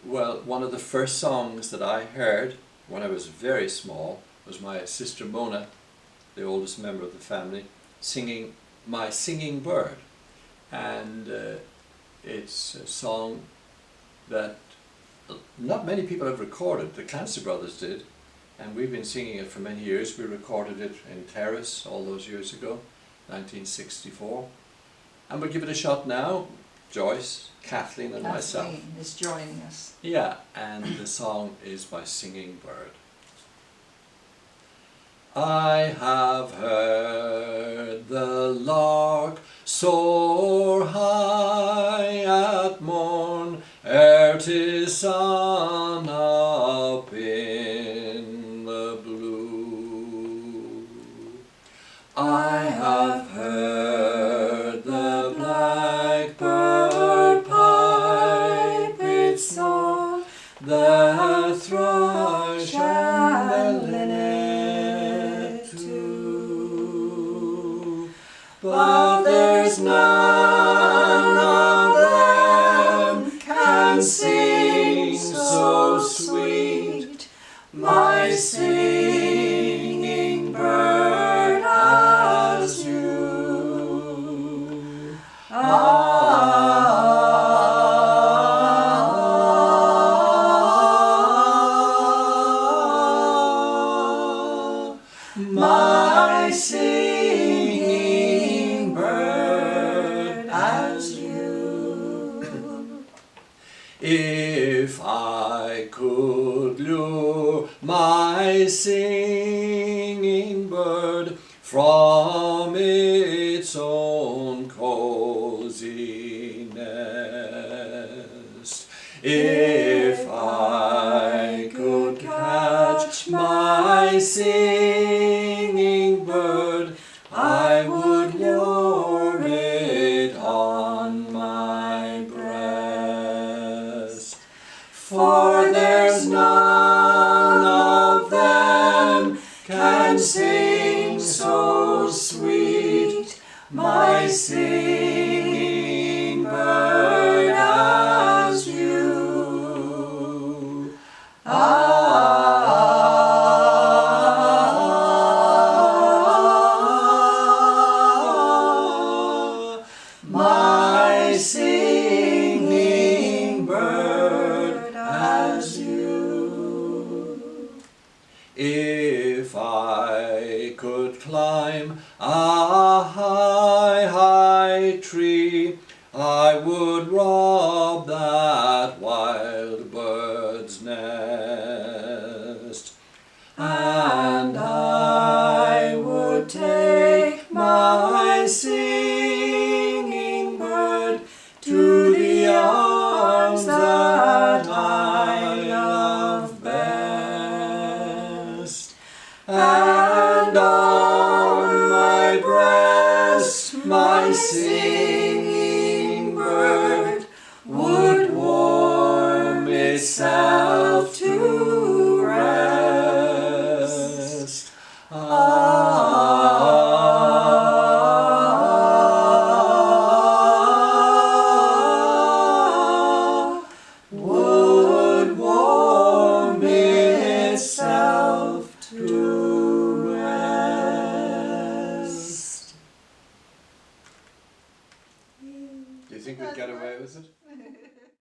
Well, one of the first songs that I heard when I was very small was my sister Mona, the oldest member of the family, singing My Singing Bird. And it's a song that not many people have recorded. The Clancy brothers did, and we've been singing it for many years. We recorded it in Terrace all those years ago, 1964. And we'll give it a shot now. Joyce, Kathleen and myself. Kathleen is joining us. Yeah, and the song is My Singing Bird. I have heard the lark soar high at morn, ere 'tis sun up in the blue. I have heard the blackbird pipe its song, the thrush and the linnet too, but there's none of them can sing so sweet, my singing bird as you. My singing bird as you. If I could lure my singing bird from its own cozy nest, if I could catch my singing bird, I would warm it on my breast. For there's none of them can sing so sweet, my singing bird as you. My singing bird as you. If I could climb a high, high tree, I would rob that wild bird's nest, and I would take my singing bird to the arms that I love best, and on my breast my singing bird would warm itself to